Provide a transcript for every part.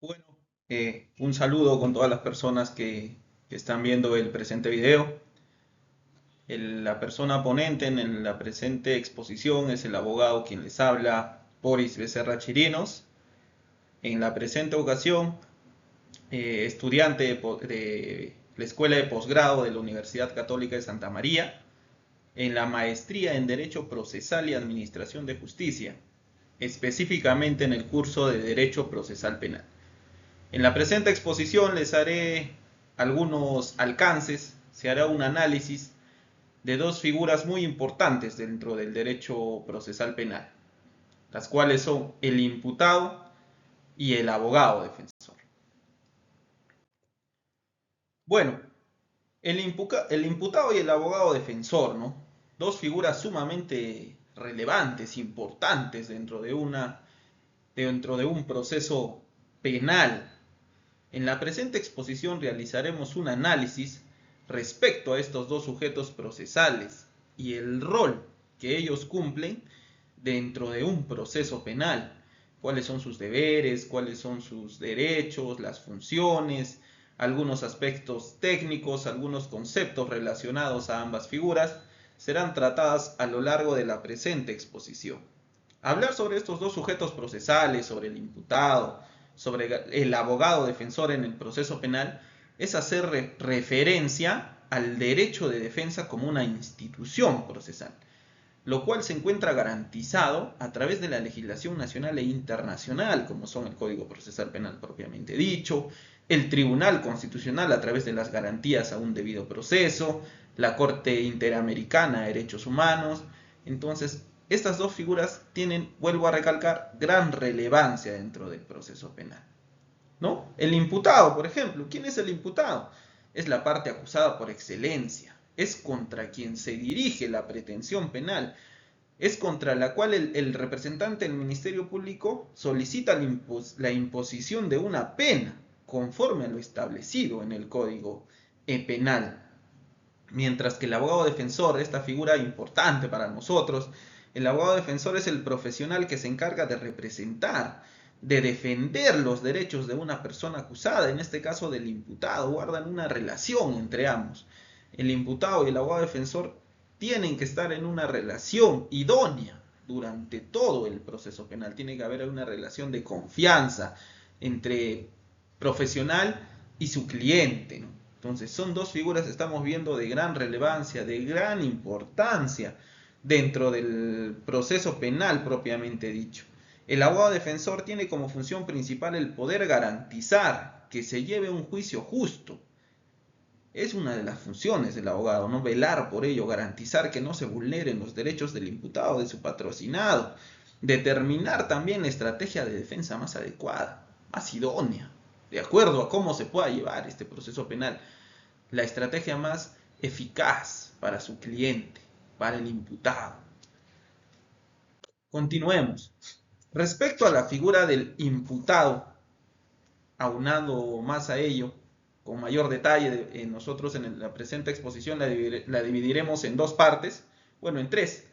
Bueno, un saludo con todas las personas que están viendo el presente video. La persona ponente en la presente exposición es el abogado quien les habla, Boris Becerra Chirinos. En la presente ocasión, estudiante de la Escuela de Posgrado de la Universidad Católica de Santa María, en la maestría en Derecho Procesal y Administración de Justicia, específicamente en el curso de Derecho Procesal Penal. En la presente exposición les haré algunos alcances, se hará un análisis de dos figuras muy importantes dentro del derecho procesal penal, las cuales son el imputado y el abogado defensor. Bueno, el imputado y el abogado defensor, ¿no? Dos figuras sumamente relevantes, importantes dentro de un proceso penal. En la presente exposición realizaremos un análisis respecto a estos dos sujetos procesales y el rol que ellos cumplen dentro de un proceso penal. Cuáles son sus deberes, cuáles son sus derechos, las funciones, algunos aspectos técnicos, algunos conceptos relacionados a ambas figuras serán tratadas a lo largo de la presente exposición. Hablar sobre estos dos sujetos procesales, sobre el imputado, sobre el abogado defensor en el proceso penal, es hacer referencia al derecho de defensa como una institución procesal, lo cual se encuentra garantizado a través de la legislación nacional e internacional, como son el Código Procesal Penal propiamente dicho, el Tribunal Constitucional a través de las garantías a un debido proceso, la Corte Interamericana de Derechos Humanos. Entonces, estas dos figuras tienen, vuelvo a recalcar, gran relevancia dentro del proceso penal, ¿no? El imputado, por ejemplo, ¿quién es el imputado? Es la parte acusada por excelencia, es contra quien se dirige la pretensión penal, es contra la cual el representante del Ministerio Público solicita la imposición de una pena conforme a lo establecido en el Código Penal. Mientras que el abogado defensor, esta figura importante para nosotros, el abogado defensor es el profesional que se encarga de representar, de defender los derechos de una persona acusada, en este caso del imputado, guardan una relación entre ambos. El imputado y el abogado defensor tienen que estar en una relación idónea durante todo el proceso penal. Tiene que haber una relación de confianza entre profesional y su cliente, ¿no? Entonces son dos figuras que estamos viendo de gran relevancia, de gran importancia dentro del proceso penal propiamente dicho. El abogado defensor tiene como función principal el poder garantizar que se lleve un juicio justo. Es una de las funciones del abogado, ¿no? Velar por ello, garantizar que no se vulneren los derechos del imputado, de su patrocinado, determinar también la estrategia de defensa más adecuada, más idónea, de acuerdo a cómo se pueda llevar este proceso penal, la estrategia más eficaz para su cliente, para el imputado. Continuemos. Respecto a la figura del imputado, aunado más a ello, con mayor detalle, nosotros en la presente exposición la dividiremos en dos partes, bueno, en tres.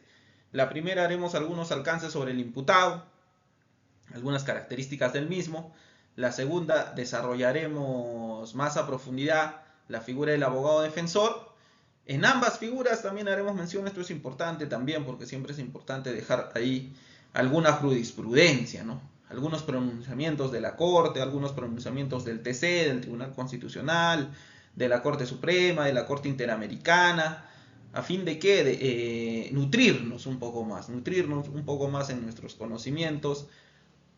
La primera haremos algunos alcances sobre el imputado, algunas características del mismo. La segunda desarrollaremos más a profundidad la figura del abogado defensor. En ambas figuras también haremos mención, esto es importante también porque siempre es importante dejar ahí alguna jurisprudencia, ¿no? Algunos pronunciamientos de la Corte, algunos pronunciamientos del TC, del Tribunal Constitucional, de la Corte Suprema, de la Corte Interamericana, a fin de que nutrirnos un poco más en nuestros conocimientos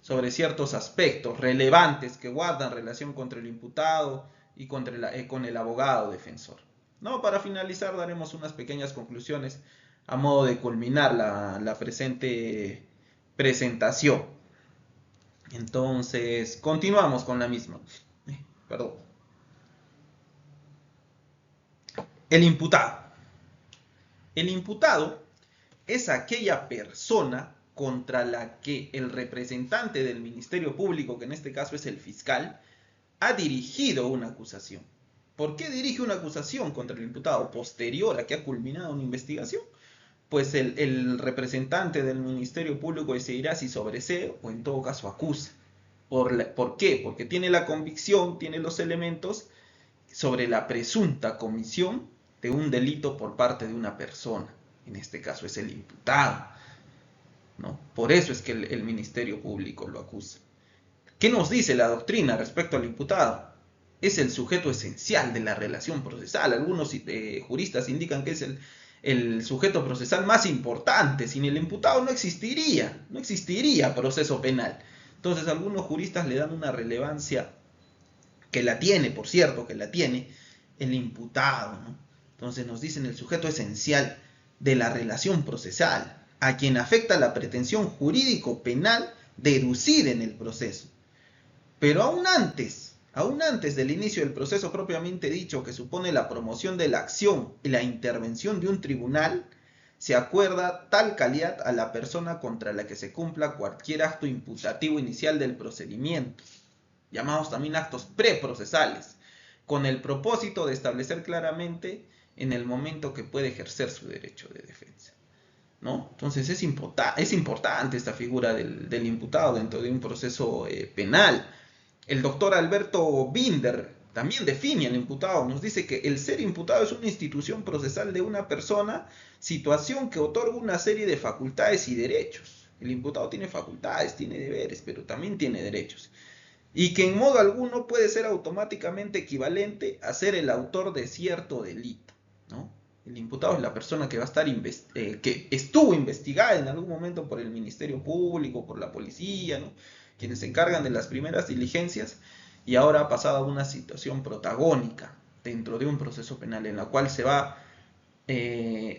sobre ciertos aspectos relevantes que guardan relación contra el imputado y con el abogado defensor. No, para finalizar daremos unas pequeñas conclusiones a modo de culminar la presente presentación. Entonces, continuamos con la misma. Perdón. El imputado. El imputado es aquella persona contra la que el representante del Ministerio Público, que en este caso es el fiscal, ha dirigido una acusación. ¿Por qué dirige una acusación contra el imputado posterior a que ha culminado una investigación? Pues el representante del Ministerio Público decidirá si sobresee o en todo caso acusa. ¿Por qué? Porque tiene la convicción, tiene los elementos sobre la presunta comisión de un delito por parte de una persona. En este caso es el imputado, ¿no? Por eso es que el Ministerio Público lo acusa. ¿Qué nos dice la doctrina respecto al imputado? Es el sujeto esencial de la relación procesal. Algunos juristas indican que es el sujeto procesal más importante. Sin el imputado no existiría proceso penal. Entonces algunos juristas le dan una relevancia que la tiene, por cierto, que la tiene el imputado, ¿no? Entonces nos dicen el sujeto esencial de la relación procesal, a quien afecta la pretensión jurídico-penal deducida en el proceso. Pero aún antes del inicio del proceso propiamente dicho, que supone la promoción de la acción y la intervención de un tribunal, se acuerda tal calidad a la persona contra la que se cumpla cualquier acto imputativo inicial del procedimiento, llamados también actos preprocesales, con el propósito de establecer claramente en el momento que puede ejercer su derecho de defensa, ¿no? Entonces es importante esta figura del imputado dentro de un proceso penal. El doctor Alberto Binder también define al imputado, nos dice que el ser imputado es una institución procesal de una persona, situación que otorga una serie de facultades y derechos. El imputado tiene facultades, tiene deberes, pero también tiene derechos. Y que en modo alguno puede ser automáticamente equivalente a ser el autor de cierto delito, ¿no? El imputado es la persona que va a estar que estuvo investigada en algún momento por el Ministerio Público, por la policía, ¿no? Quienes se encargan de las primeras diligencias, y ahora ha pasado a una situación protagónica dentro de un proceso penal en la cual se va a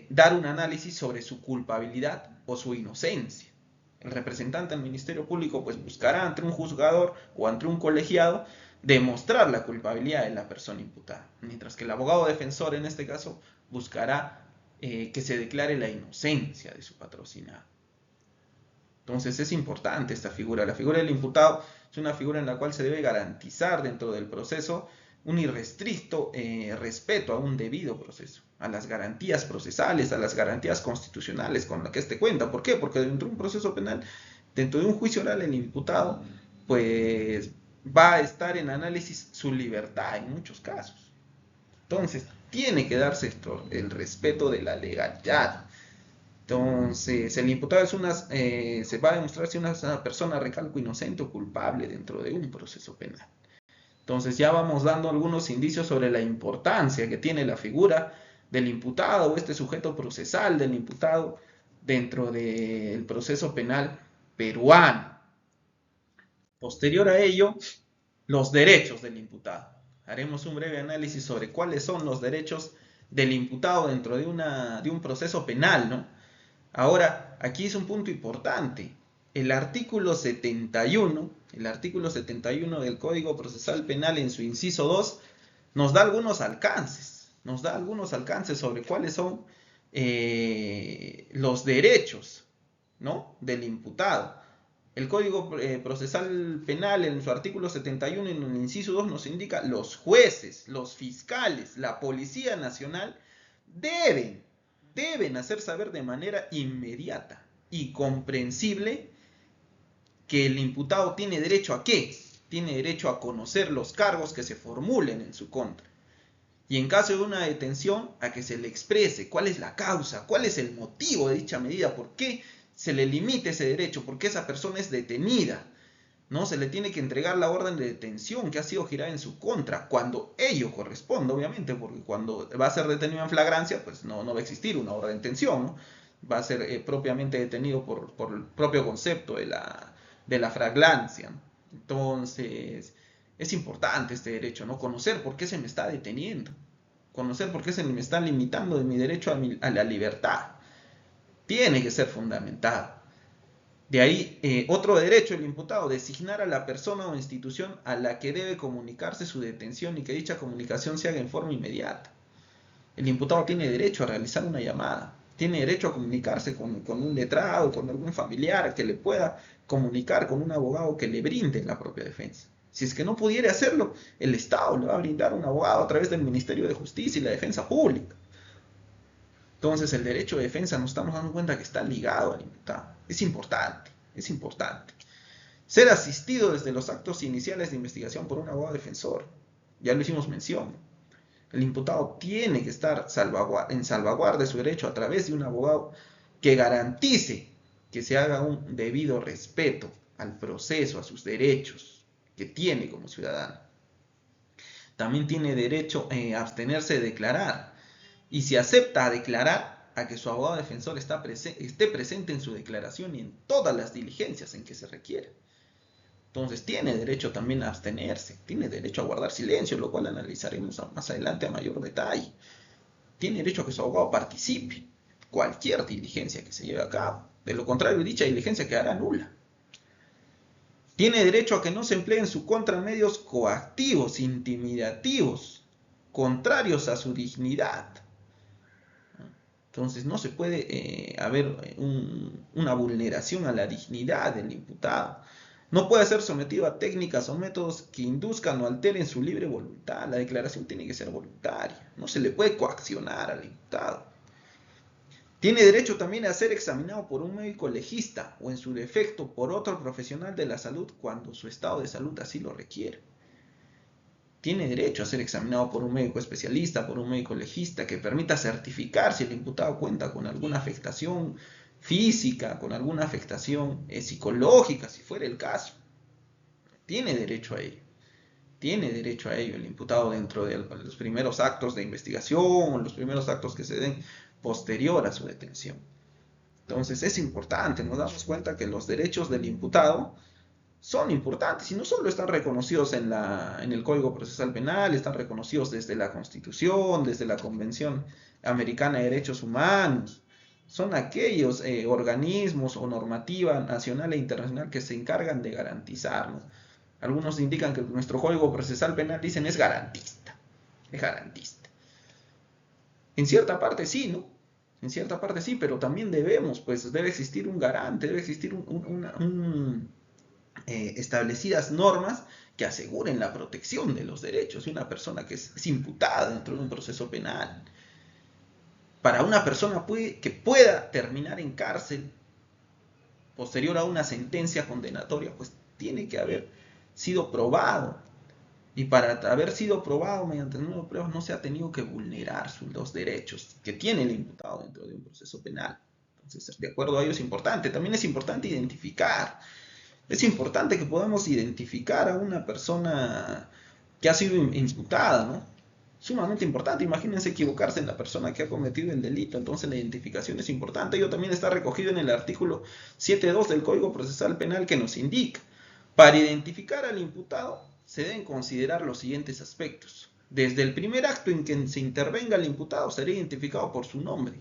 dar un análisis sobre su culpabilidad o su inocencia. El representante del Ministerio Público pues buscará ante un juzgador o ante un colegiado demostrar la culpabilidad de la persona imputada, mientras que el abogado defensor en este caso buscará que se declare la inocencia de su patrocinado. Entonces es importante esta figura. La figura del imputado es una figura en la cual se debe garantizar dentro del proceso un irrestricto respeto a un debido proceso, a las garantías procesales, a las garantías constitucionales con las que éste cuenta. ¿Por qué? Porque dentro de un proceso penal, dentro de un juicio oral, el imputado pues va a estar en análisis su libertad en muchos casos. Entonces tiene que darse esto, el respeto de la legalidad. Entonces, el imputado se va a demostrar si una persona, recalco, inocente o culpable dentro de un proceso penal. Entonces, ya vamos dando algunos indicios sobre la importancia que tiene la figura del imputado o este sujeto procesal del imputado dentro del proceso penal peruano. Posterior a ello, los derechos del imputado. Haremos un breve análisis sobre cuáles son los derechos del imputado dentro de un proceso penal, ¿no? Ahora, aquí es un punto importante. El artículo 71 del Código Procesal Penal en su inciso 2 nos da algunos alcances. Sobre cuáles son los derechos, ¿no?, del imputado. El Código Procesal Penal en su artículo 71 en el inciso 2 nos indica: los jueces, los fiscales, la Policía Nacional deben hacer saber de manera inmediata y comprensible que el imputado tiene derecho ¿a qué? Tiene derecho a conocer los cargos que se formulen en su contra. Y en caso de una detención, a que se le exprese cuál es la causa, cuál es el motivo de dicha medida, por qué se le limite ese derecho, por qué esa persona es detenida, ¿no? Se le tiene que entregar la orden de detención que ha sido girada en su contra, cuando ello corresponde, obviamente, porque cuando va a ser detenido en flagrancia, pues no va a existir una orden de detención, ¿no? Va a ser propiamente detenido por el propio concepto de la flagrancia. Entonces, es importante este derecho, ¿no? Conocer por qué se me está deteniendo, conocer por qué se me está limitando de mi derecho a la libertad. Tiene que ser fundamentado. De ahí, otro derecho del imputado: designar a la persona o institución a la que debe comunicarse su detención y que dicha comunicación se haga en forma inmediata. El imputado tiene derecho a realizar una llamada, tiene derecho a comunicarse con un letrado, con algún familiar que le pueda comunicar, con un abogado que le brinde la propia defensa. Si es que no pudiera hacerlo, el Estado le va a brindar un abogado a través del Ministerio de Justicia y la Defensa Pública. Entonces, el derecho de defensa nos estamos dando cuenta que está ligado al imputado. Es importante. Ser asistido desde los actos iniciales de investigación por un abogado defensor. Ya lo hicimos mención. El imputado tiene que estar en salvaguarda de su derecho a través de un abogado que garantice que se haga un debido respeto al proceso, a sus derechos que tiene como ciudadano. También tiene derecho a abstenerse de declarar. Y si acepta declarar, a que su abogado defensor esté presente en su declaración y en todas las diligencias en que se requiere. Entonces tiene derecho también a abstenerse, tiene derecho a guardar silencio, lo cual analizaremos más adelante a mayor detalle. Tiene derecho a que su abogado participe en cualquier diligencia que se lleve a cabo. De lo contrario, dicha diligencia quedará nula. Tiene derecho a que no se empleen en su contra medios coactivos, intimidativos, contrarios a su dignidad. Entonces no se puede haber una vulneración a la dignidad del imputado. No puede ser sometido a técnicas o métodos que induzcan o alteren su libre voluntad. La declaración tiene que ser voluntaria. No se le puede coaccionar al imputado. Tiene derecho también a ser examinado por un médico legista o en su defecto por otro profesional de la salud cuando su estado de salud así lo requiere. Tiene derecho a ser examinado por un médico especialista, por un médico legista que permita certificar si el imputado cuenta con alguna afectación física, con alguna afectación psicológica, si fuera el caso. Tiene derecho a ello. Tiene derecho a ello el imputado dentro de los primeros actos de investigación o los primeros actos que se den posterior a su detención. Entonces es importante, nos damos cuenta que los derechos del imputado son importantes y no solo están reconocidos en el Código Procesal Penal, están reconocidos desde la Constitución, desde la Convención Americana de Derechos Humanos. Son aquellos organismos o normativa nacional e internacional que se encargan de garantizarnos. Algunos indican que nuestro Código Procesal Penal, dicen, es garantista. Es garantista. En cierta parte sí, ¿no? En cierta parte sí, pero también debe existir un garante, debe existir establecidas normas que aseguren la protección de los derechos de una persona que es imputada dentro de un proceso penal. Para una persona que pueda terminar en cárcel posterior a una sentencia condenatoria, pues tiene que haber sido probado. Y para haber sido probado mediante nuevas pruebas no se ha tenido que vulnerar los derechos que tiene el imputado dentro de un proceso penal. Entonces, de acuerdo a ello es importante. También es importante identificar. Es importante que podamos identificar a una persona que ha sido imputada, ¿no? Sumamente importante. Imagínense equivocarse en la persona que ha cometido el delito. Entonces la identificación es importante. Ello también está recogido en el artículo 7.2 del Código Procesal Penal que nos indica. Para identificar al imputado se deben considerar los siguientes aspectos. Desde el primer acto en que se intervenga el imputado será identificado por su nombre,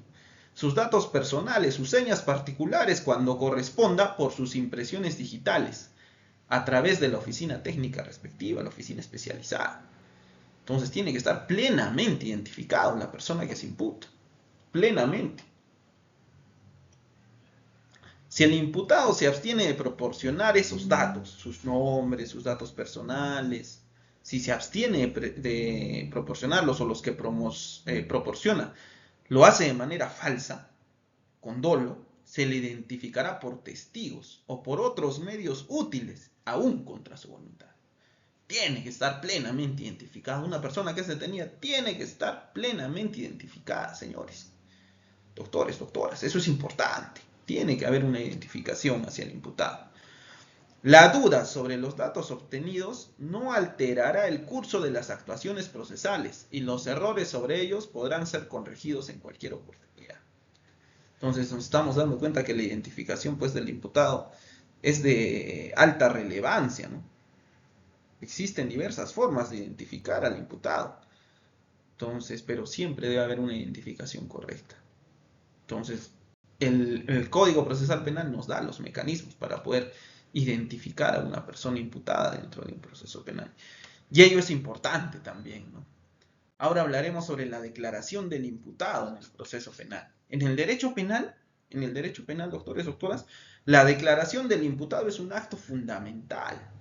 sus datos personales, sus señas particulares cuando corresponda por sus impresiones digitales, a través de la oficina técnica respectiva, la oficina especializada. Entonces tiene que estar plenamente identificado la persona que se imputa, plenamente. Si el imputado se abstiene de proporcionar esos datos, sus nombres, sus datos personales, si se abstiene de proporcionarlos o los que proporciona, lo hace de manera falsa, con dolo, se le identificará por testigos o por otros medios útiles, aún contra su voluntad. Tiene que estar plenamente identificada. Una persona que es detenida tiene que estar plenamente identificada, señores. Doctores, doctoras, eso es importante. Tiene que haber una identificación hacia el imputado. La duda sobre los datos obtenidos no alterará el curso de las actuaciones procesales y los errores sobre ellos podrán ser corregidos en cualquier oportunidad. Entonces nos estamos dando cuenta que la identificación pues, del imputado es de alta relevancia, ¿no? Existen diversas formas de identificar al imputado. Entonces, pero siempre debe haber una identificación correcta. Entonces, el Código Procesal Penal nos da los mecanismos para poder identificar a una persona imputada dentro de un proceso penal. Y ello es importante también, ¿no? Ahora hablaremos sobre la declaración del imputado en el proceso penal. En el derecho penal, doctores, doctoras, la declaración del imputado es un acto fundamental.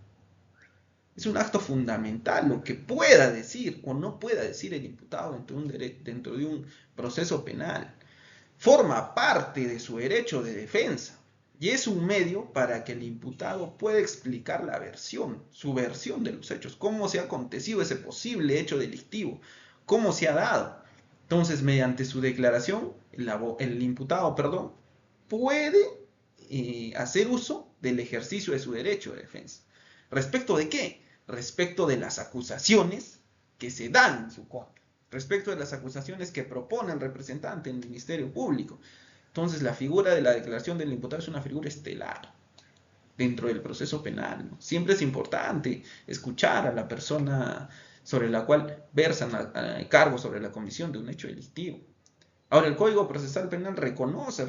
Es un acto fundamental lo que pueda decir o no pueda decir el imputado dentro de un proceso penal. Forma parte de su derecho de defensa. y es un medio para que el imputado pueda explicar su versión de los hechos, cómo se ha acontecido ese posible hecho delictivo, cómo se ha dado. Entonces, mediante su declaración, el imputado, puede hacer uso del ejercicio de su derecho de defensa. ¿Respecto de qué? Respecto de las acusaciones que se dan en su contra, respecto de las acusaciones que propone el representante en el Ministerio Público. Entonces, la figura de la declaración del imputado es una figura estelar dentro del proceso penal, ¿no? Siempre es importante escuchar a la persona sobre la cual versan cargos sobre la comisión de un hecho delictivo. Ahora, el Código Procesal Penal reconoce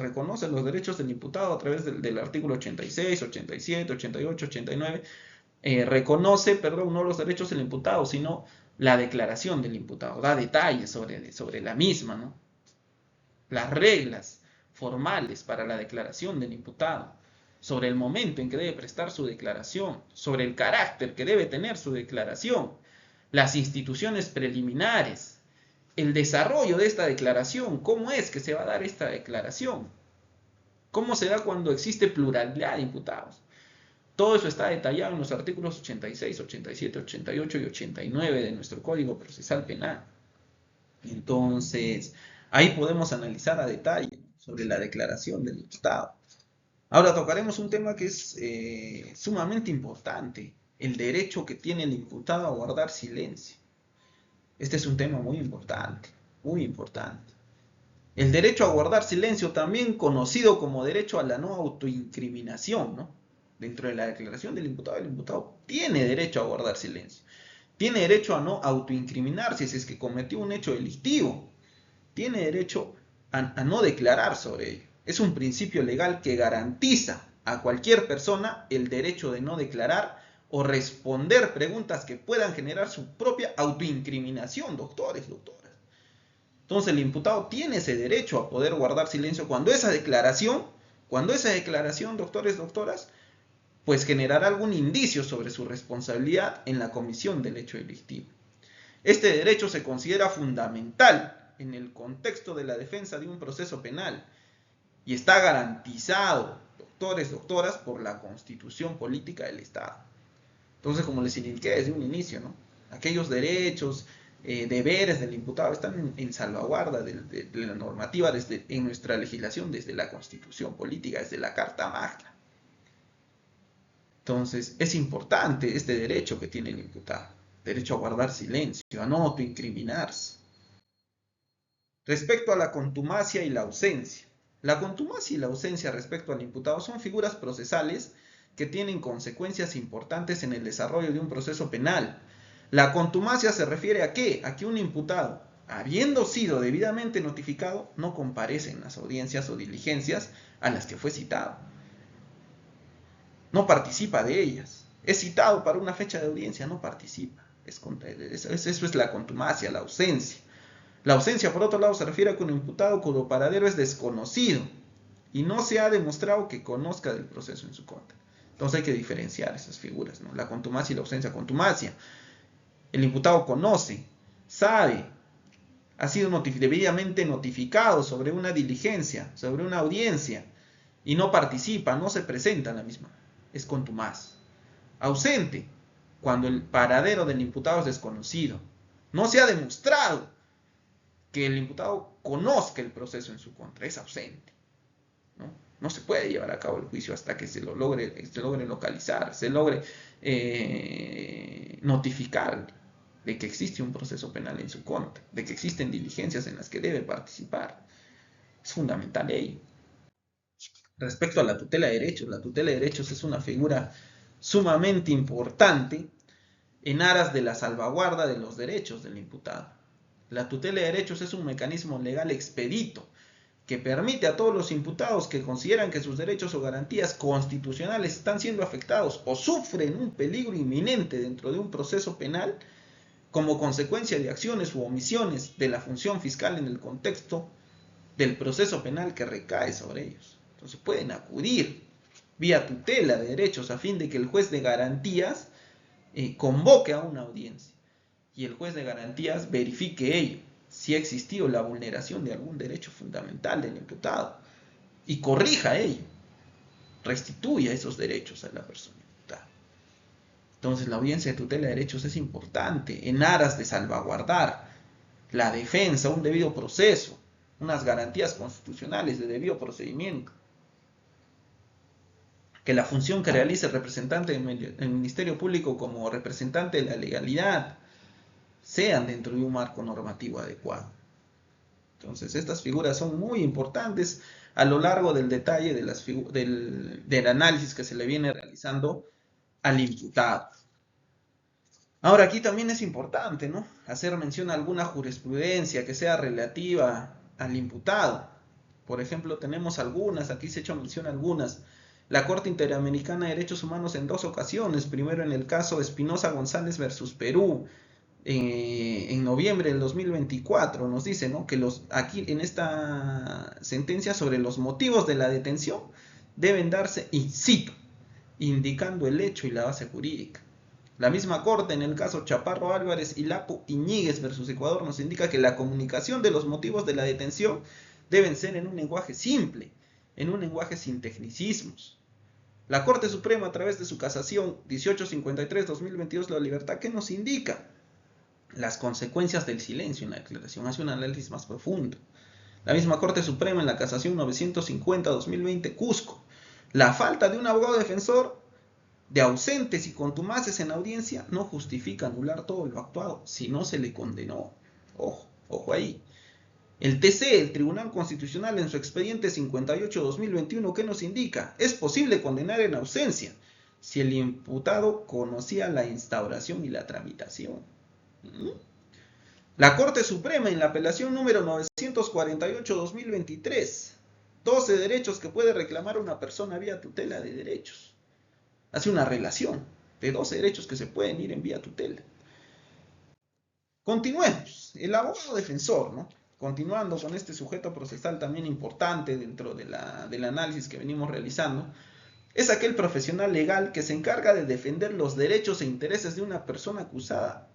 los derechos del imputado a través del artículo 86, 87, 88, 89. Reconoce, no los derechos del imputado, sino la declaración del imputado. Da detalles sobre la misma, ¿no? Las reglas formales para la declaración del imputado, sobre el momento en que debe prestar su declaración, sobre el carácter que debe tener su declaración, las instituciones preliminares, el desarrollo de esta declaración, cómo es que se va a dar esta declaración, cómo se da cuando existe pluralidad de imputados. Todo eso está detallado en los artículos 86, 87, 88 y 89 de nuestro Código Procesal Penal. Entonces, ahí podemos analizar a detalle sobre la declaración del imputado. Ahora tocaremos un tema que es sumamente importante, el derecho que tiene el imputado a guardar silencio. Este es un tema muy importante, muy importante. El derecho a guardar silencio, también conocido como derecho a la no autoincriminación, ¿no? Dentro de la declaración del imputado, el imputado tiene derecho a guardar silencio. Tiene derecho a no autoincriminarse si es que cometió un hecho delictivo. Tiene derecho a no declarar sobre ello. Es un principio legal que garantiza a cualquier persona el derecho de no declarar o responder preguntas que puedan generar su propia autoincriminación, doctores. Entonces el imputado tiene ese derecho a poder guardar silencio cuando esa declaración, doctoras, pues generará algún indicio sobre su responsabilidad en la comisión del hecho delictivo. Este derecho se considera fundamental en el contexto de la defensa de un proceso penal y está garantizado, doctoras, por la Constitución Política del Estado. Entonces, como les indiqué desde un inicio, ¿no? Aquellos derechos, deberes del imputado están en salvaguarda de la normativa en nuestra legislación desde la Constitución Política, desde la Carta Magna. Entonces, es importante este derecho que tiene el imputado, derecho a guardar silencio, a no autoincriminarse. Respecto a la contumacia y la ausencia. La contumacia y la ausencia respecto al imputado son figuras procesales que tienen consecuencias importantes en el desarrollo de un proceso penal. La contumacia se refiere a ¿qué? A que un imputado, habiendo sido debidamente notificado, no comparece en las audiencias o diligencias a las que fue citado. No participa de ellas. Es citado para una fecha de audiencia, no participa. Eso es la contumacia, la ausencia. La ausencia, por otro lado, se refiere a que un imputado cuyo paradero es desconocido y no se ha demostrado que conozca del proceso en su contra. Entonces hay que diferenciar esas figuras, ¿no? La contumacia y la ausencia. Contumacia. El imputado conoce, sabe, ha sido debidamente notificado sobre una diligencia, sobre una audiencia, y no participa, no se presenta en la misma. Es contumaz. Ausente, cuando el paradero del imputado es desconocido. No se ha demostrado que el imputado conozca el proceso en su contra, es ausente. No se puede llevar a cabo el juicio hasta que se logre localizar, se logre notificar de que existe un proceso penal en su contra, de que existen diligencias en las que debe participar. Es fundamental ello. Respecto a la tutela de derechos es una figura sumamente importante en aras de la salvaguarda de los derechos del imputado. La tutela de derechos es un mecanismo legal expedito que permite a todos los imputados que consideran que sus derechos o garantías constitucionales están siendo afectados o sufren un peligro inminente dentro de un proceso penal como consecuencia de acciones u omisiones de la función fiscal en el contexto del proceso penal que recae sobre ellos. Entonces pueden acudir vía tutela de derechos a fin de que el juez de garantías convoque a una audiencia y el juez de garantías verifique ello, si ha existido la vulneración de algún derecho fundamental del imputado y corrija ello. restituya esos derechos a la persona imputada. Entonces la audiencia de tutela de derechos es importante en aras de salvaguardar la defensa, un debido proceso, unas garantías constitucionales de debido procedimiento. Que la función que realice el representante del Ministerio Público como representante de la legalidad sean dentro de un marco normativo adecuado. Entonces, estas figuras son muy importantes a lo largo del detalle del análisis que se le viene realizando al imputado. Ahora, aquí también es importante, ¿no?, hacer mención a alguna jurisprudencia que sea relativa al imputado. Por ejemplo, tenemos algunas, aquí se ha hecho mención a algunas. La Corte Interamericana de Derechos Humanos en 2 ocasiones, primero en el caso Espinosa González versus Perú, en noviembre del 2024, nos dice, ¿no?, que aquí en esta sentencia sobre los motivos de la detención deben darse in situ, indicando el hecho y la base jurídica. La misma Corte en el caso Chaparro Álvarez y Lapo Iñiguez versus Ecuador nos indica que la comunicación de los motivos de la detención deben ser en un lenguaje simple, en un lenguaje sin tecnicismos. La Corte Suprema, a través de su casación 1853-2022, La Libertad, ¿qué nos indica? Las consecuencias del silencio en la declaración, hace un análisis más profundo. La misma Corte Suprema en la casación 950-2020, Cusco, la falta de un abogado defensor de ausentes y contumaces en audiencia no justifica anular todo lo actuado si no se le condenó. Ojo ahí. El TC, el Tribunal Constitucional, en su expediente 58-2021, ¿qué nos indica? Es posible condenar en ausencia si el imputado conocía la instauración y la tramitación. La Corte Suprema, en la apelación número 948-2023, 12 derechos que puede reclamar una persona vía tutela de derechos. Hace una relación de 12 derechos que se pueden ir en vía tutela. Continuemos. El abogado defensor, ¿no?, continuando con este sujeto procesal también importante dentro del análisis que venimos realizando, es aquel profesional legal que se encarga de defender los derechos e intereses de una persona acusada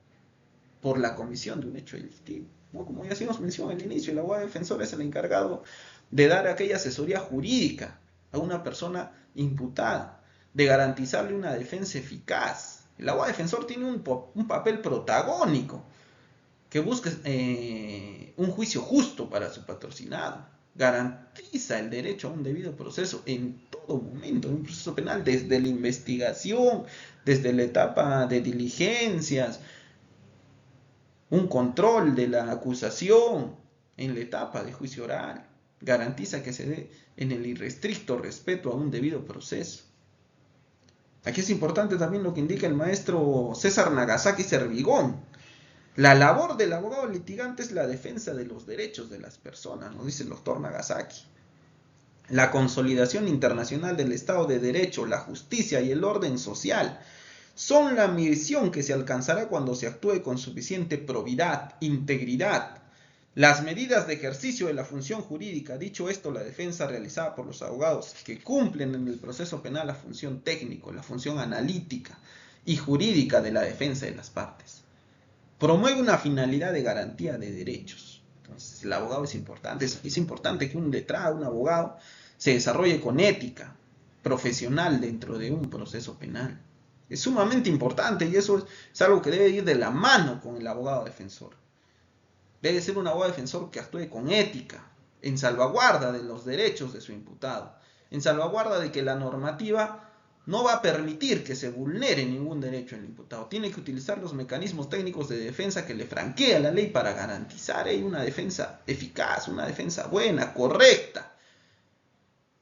por la comisión de un hecho delictivo, ¿no? Como ya hicimos mención al inicio, el abogado defensor es el encargado de dar aquella asesoría jurídica a una persona imputada, de garantizarle una defensa eficaz. El abogado defensor tiene un papel protagónico que busca un juicio justo para su patrocinado. Garantiza el derecho a un debido proceso en todo momento, en un proceso penal, desde la investigación, desde la etapa de diligencias, un control de la acusación en la etapa de juicio oral. Garantiza que se dé en el irrestricto respeto a un debido proceso. Aquí es importante también lo que indica el maestro César Nagasaki Servigón. La labor del abogado litigante es la defensa de los derechos de las personas, nos dice el doctor Nagasaki. La consolidación internacional del Estado de Derecho, la justicia y el orden social son la misión que se alcanzará cuando se actúe con suficiente probidad, integridad. Las medidas de ejercicio de la función jurídica, dicho esto, la defensa realizada por los abogados que cumplen en el proceso penal la función técnica, la función analítica y jurídica de la defensa de las partes. Promueve una finalidad de garantía de derechos. Entonces, el abogado es importante. Es importante que un letrado, un abogado, se desarrolle con ética profesional dentro de un proceso penal. Es sumamente importante y eso es algo que debe ir de la mano con el abogado defensor. Debe ser un abogado defensor que actúe con ética, en salvaguarda de los derechos de su imputado, en salvaguarda de que la normativa no va a permitir que se vulnere ningún derecho del imputado. Tiene que utilizar los mecanismos técnicos de defensa que le franquea la ley para garantizar una defensa eficaz, una defensa buena, correcta,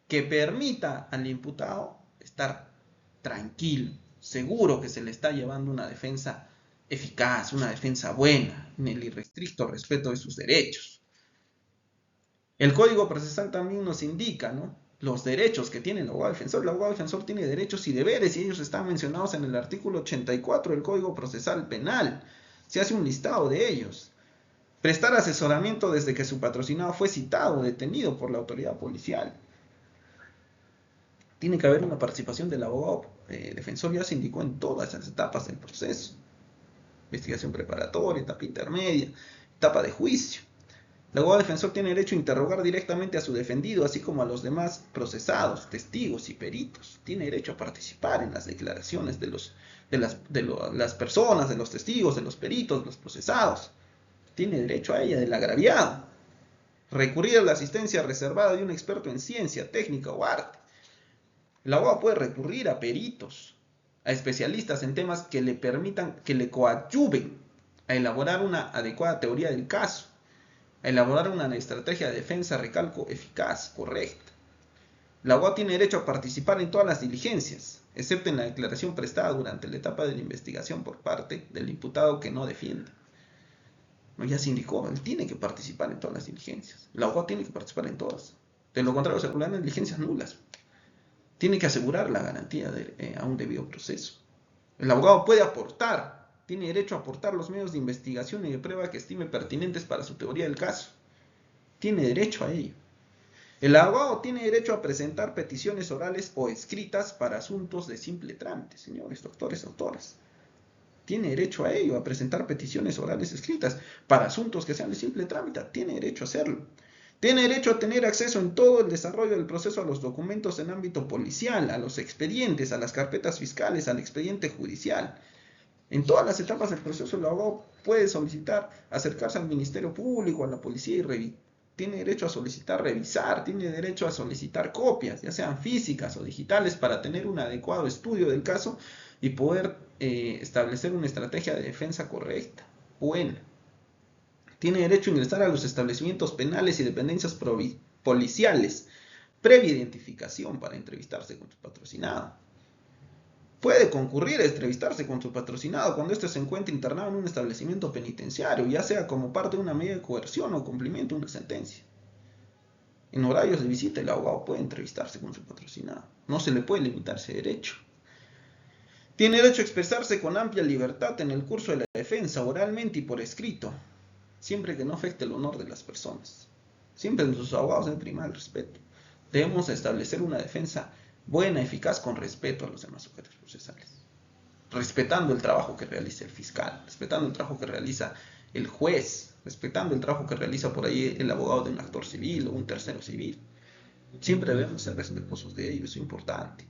que permita al imputado estar tranquilo, seguro que se le está llevando una defensa eficaz, una defensa buena, en el irrestricto respeto de sus derechos. El Código Procesal también nos indica, ¿no?, los derechos que tiene el abogado defensor. El abogado defensor tiene derechos y deberes y ellos están mencionados en el artículo 84 del Código Procesal Penal. Se hace un listado de ellos. Prestar asesoramiento desde que su patrocinado fue citado o detenido por la autoridad policial. Tiene que haber una participación del abogado defensor, ya se indicó en todas las etapas del proceso. Investigación preparatoria, etapa intermedia, etapa de juicio. El abogado defensor tiene derecho a interrogar directamente a su defendido, así como a los demás procesados, testigos y peritos. Tiene derecho a participar en las declaraciones de las personas, de los testigos, de los peritos, de los procesados. Tiene derecho a ella, del agraviado. Recurrir a la asistencia reservada de un experto en ciencia, técnica o arte. El abogado puede recurrir a peritos, a especialistas en temas que le permitan, que le coadyuven a elaborar una adecuada teoría del caso, a elaborar una estrategia de defensa, recalco, eficaz, correcta. El abogado tiene derecho a participar en todas las diligencias, excepto en la declaración prestada durante la etapa de la investigación por parte del imputado que no defiende. No, ya se indicó, él tiene que participar en todas las diligencias. El abogado tiene que participar en todas. De lo contrario, se regularán diligencias nulas. Tiene que asegurar la garantía a un debido proceso. El abogado puede aportar, tiene derecho a aportar los medios de investigación y de prueba que estime pertinentes para su teoría del caso. Tiene derecho a ello. El abogado tiene derecho a presentar peticiones orales o escritas para asuntos de simple trámite, señores, doctores, doctoras. Tiene derecho a ello, a presentar peticiones orales escritas para asuntos que sean de simple trámite. Tiene derecho a hacerlo. Tiene derecho a tener acceso en todo el desarrollo del proceso a los documentos en ámbito policial, a los expedientes, a las carpetas fiscales, al expediente judicial. En todas las etapas del proceso, el abogado puede solicitar acercarse al Ministerio Público, a la policía y tiene derecho a solicitar revisar, tiene derecho a solicitar copias, ya sean físicas o digitales, para tener un adecuado estudio del caso y poder establecer una estrategia de defensa correcta, buena. Tiene derecho a ingresar a los establecimientos penales y dependencias policiales, previa identificación para entrevistarse con su patrocinado. Puede concurrir a entrevistarse con su patrocinado cuando éste se encuentre internado en un establecimiento penitenciario, ya sea como parte de una medida de coerción o cumplimiento de una sentencia. En horarios de visita, el abogado puede entrevistarse con su patrocinado. No se le puede limitar ese derecho. Tiene derecho a expresarse con amplia libertad en el curso de la defensa, oralmente y por escrito, siempre que no afecte el honor de las personas. Siempre nuestros abogados deben primar el respeto. Debemos establecer una defensa buena, eficaz, con respeto a los demás sujetos procesales. Respetando el trabajo que realiza el fiscal, respetando el trabajo que realiza el juez, respetando el trabajo que realiza por ahí el abogado de un actor civil o un tercero civil. Siempre debemos ser respetuosos de ello, eso es importante.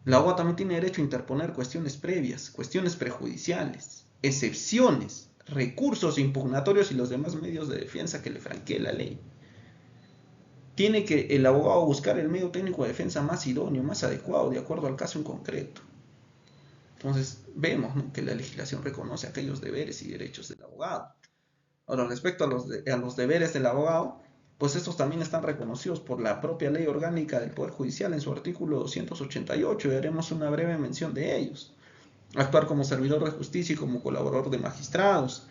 El abogado también tiene derecho a interponer cuestiones previas, cuestiones prejudiciales, excepciones, recursos impugnatorios y los demás medios de defensa que le franquee la ley. Tiene que el abogado buscar el medio técnico de defensa más idóneo, más adecuado, de acuerdo al caso en concreto. Entonces, vemos, ¿no?, que la legislación reconoce aquellos deberes y derechos del abogado. Ahora, respecto a los deberes del abogado, pues estos también están reconocidos por la propia Ley Orgánica del Poder Judicial en su artículo 288, y haremos una breve mención de ellos. Actuar como servidor de justicia y como colaborador de magistrados.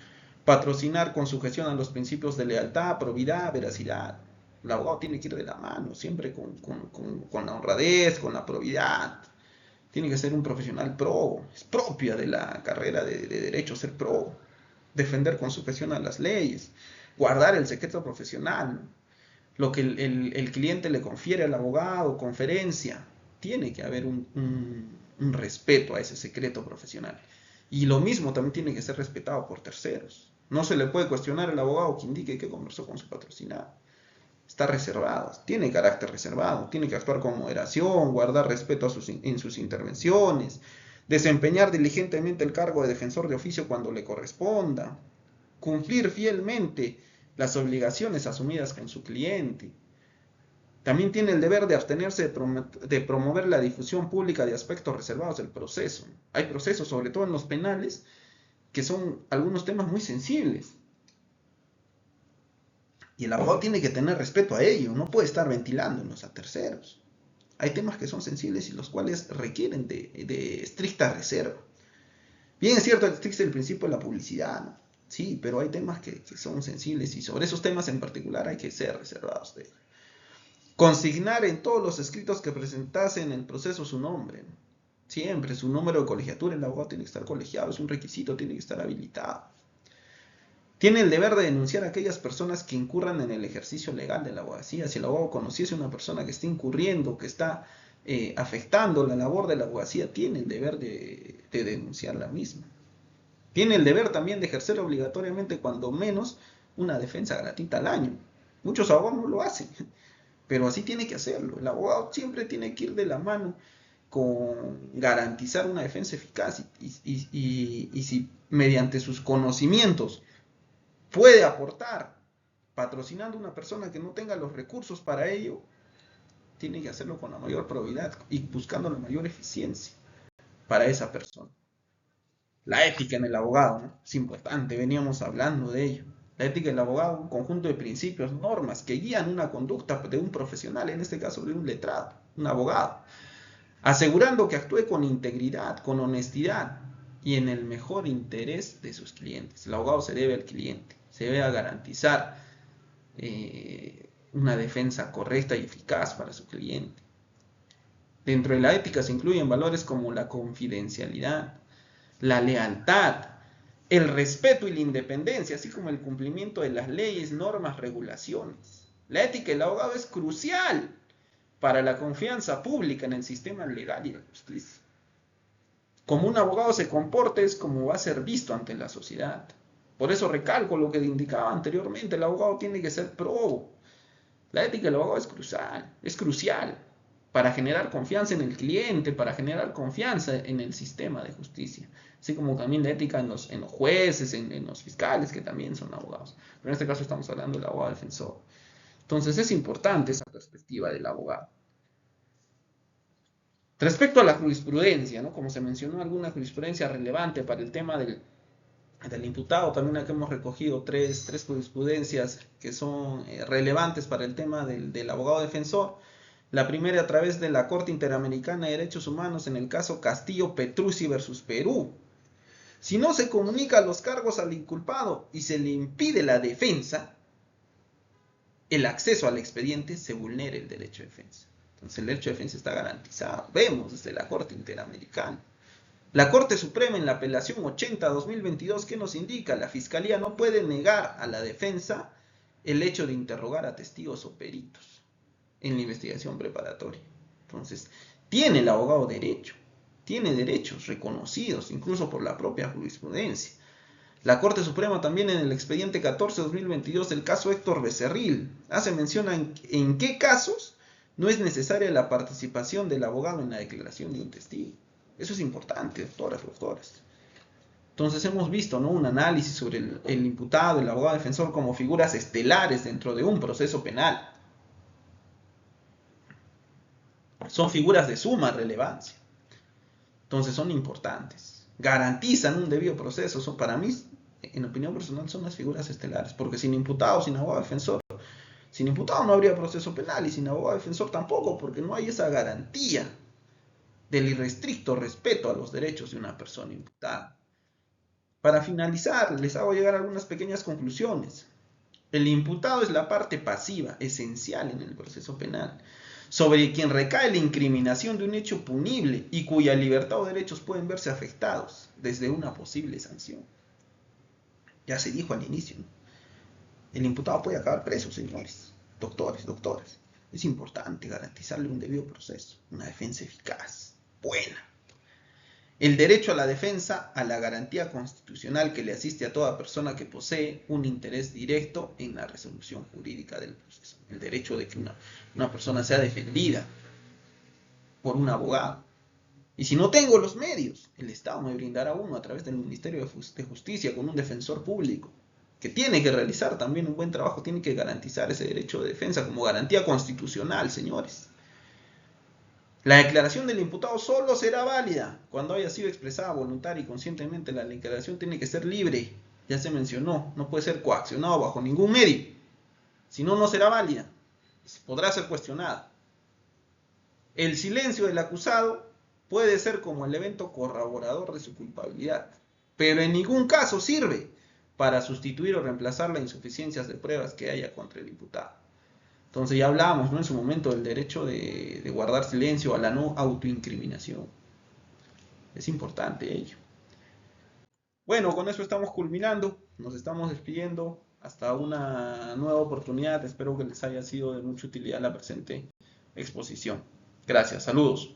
Patrocinar con sujeción a los principios de lealtad, probidad, veracidad. El abogado tiene que ir de la mano, siempre con la honradez, con la probidad. Tiene que ser un profesional probo. Es propia de la carrera de derecho ser probo. Defender con sujeción a las leyes. Guardar el secreto profesional. Lo que el cliente le confiere al abogado, conferencia. Tiene que haber un respeto a ese secreto profesional. Y lo mismo también tiene que ser respetado por terceros. No se le puede cuestionar al abogado que indique que conversó con su patrocinado. Está reservado, tiene carácter reservado, tiene que actuar con moderación, guardar respeto en sus intervenciones, desempeñar diligentemente el cargo de defensor de oficio cuando le corresponda, cumplir fielmente las obligaciones asumidas con su cliente. También tiene el deber de abstenerse de promover la difusión pública de aspectos reservados del proceso. Hay procesos, sobre todo en los penales, que son algunos temas muy sensibles. Y el abogado tiene que tener respeto a ello, no puede estar ventilándolos a terceros. Hay temas que son sensibles y los cuales requieren de estricta reserva. Bien es cierto, existe el principio de la publicidad, ¿no? Sí, pero hay temas que son sensibles y sobre esos temas en particular hay que ser reservados de ello. Consignar en todos los escritos que presentase en el proceso su nombre, ¿no? Siempre su número de colegiatura, el abogado tiene que estar colegiado, es un requisito, tiene que estar habilitado. Tiene el deber de denunciar a aquellas personas que incurran en el ejercicio legal de la abogacía. Si el abogado conociese a una persona que está incurriendo, que está afectando la labor de la abogacía, tiene el deber de denunciar la misma. Tiene el deber también de ejercer obligatoriamente, cuando menos, una defensa gratuita al año. Muchos abogados no lo hacen, pero así tiene que hacerlo. El abogado siempre tiene que ir de la mano con garantizar una defensa eficaz y si mediante sus conocimientos puede aportar patrocinando a una persona que no tenga los recursos para ello, tiene que hacerlo con la mayor probidad y buscando la mayor eficiencia para esa persona. La ética en el abogado, ¿no? Es importante, veníamos hablando de ello. La ética del abogado, un conjunto de principios, normas que guían una conducta de un profesional, en este caso de un letrado, un abogado, asegurando que actúe con integridad, con honestidad y en el mejor interés de sus clientes. El abogado se debe al cliente, se debe a garantizar una defensa correcta y eficaz para su cliente. Dentro de la ética se incluyen valores como la confidencialidad, la lealtad, el respeto y la independencia, así como el cumplimiento de las leyes, normas, regulaciones. La ética del abogado es crucial para la confianza pública en el sistema legal y la justicia. Como un abogado se comporte es como va a ser visto ante la sociedad. Por eso recalco lo que indicaba anteriormente, el abogado tiene que ser probo. La ética del abogado es crucial para generar confianza en el cliente, para generar confianza en el sistema de justicia. Así como también la ética en los jueces, en los fiscales, que también son abogados. Pero en este caso estamos hablando del abogado defensor. Entonces es importante esa perspectiva del abogado. Respecto a la jurisprudencia, ¿no? Como se mencionó, alguna jurisprudencia relevante para el tema del imputado, también aquí hemos recogido tres jurisprudencias que son relevantes para el tema del abogado defensor. La primera a través de la Corte Interamericana de Derechos Humanos en el caso Castillo Petrucci versus Perú. Si no se comunica los cargos al inculpado y se le impide la defensa, el acceso al expediente, se vulnera el derecho de defensa. Entonces el derecho de defensa está garantizado. Vemos desde la Corte Interamericana. La Corte Suprema en la apelación 80-2022, ¿qué nos indica? La Fiscalía no puede negar a la defensa el hecho de interrogar a testigos o peritos en la investigación preparatoria. Entonces, tiene el abogado derecho, tiene derechos reconocidos, incluso por la propia jurisprudencia. La Corte Suprema también en el expediente 14-2022 del caso Héctor Becerril hace mención en qué casos no es necesaria la participación del abogado en la declaración de un testigo. Eso es importante, doctores. Entonces hemos visto, ¿no?, un análisis sobre el imputado, el abogado defensor como figuras estelares dentro de un proceso penal. Son figuras de suma relevancia. Entonces son importantes. Garantizan un debido proceso. Para mí, en opinión personal, son las figuras estelares. Porque sin imputado, sin abogado defensor, sin imputado no habría proceso penal y sin abogado defensor tampoco, porque no hay esa garantía del irrestricto respeto a los derechos de una persona imputada. Para finalizar, les hago llegar algunas pequeñas conclusiones. El imputado es la parte pasiva, esencial en el proceso penal, sobre quien recae la incriminación de un hecho punible y cuya libertad o derechos pueden verse afectados desde una posible sanción. Ya se dijo al inicio, ¿no? El imputado puede acabar preso, señores, doctores. Es importante garantizarle un debido proceso, una defensa eficaz, buena. El derecho a la defensa, a la garantía constitucional que le asiste a toda persona que posee un interés directo en la resolución jurídica del proceso. El derecho de que una persona sea defendida por un abogado. Y si no tengo los medios, el Estado me brindará uno a través del Ministerio de Justicia con un defensor público que tiene que realizar también un buen trabajo, tiene que garantizar ese derecho de defensa como garantía constitucional, señores. La declaración del imputado solo será válida cuando haya sido expresada voluntaria y conscientemente. La declaración tiene que ser libre, ya se mencionó, no puede ser coaccionado bajo ningún medio. Si no, no será válida, podrá ser cuestionada. El silencio del acusado puede ser como el evento corroborador de su culpabilidad, pero en ningún caso sirve para sustituir o reemplazar las insuficiencias de pruebas que haya contra el imputado. Entonces ya hablábamos, ¿no?, en su momento del derecho de guardar silencio, a la no autoincriminación. Es importante ello. Bueno, con eso estamos culminando, nos estamos despidiendo. Hasta una nueva oportunidad. Espero que les haya sido de mucha utilidad la presente exposición. Gracias, saludos.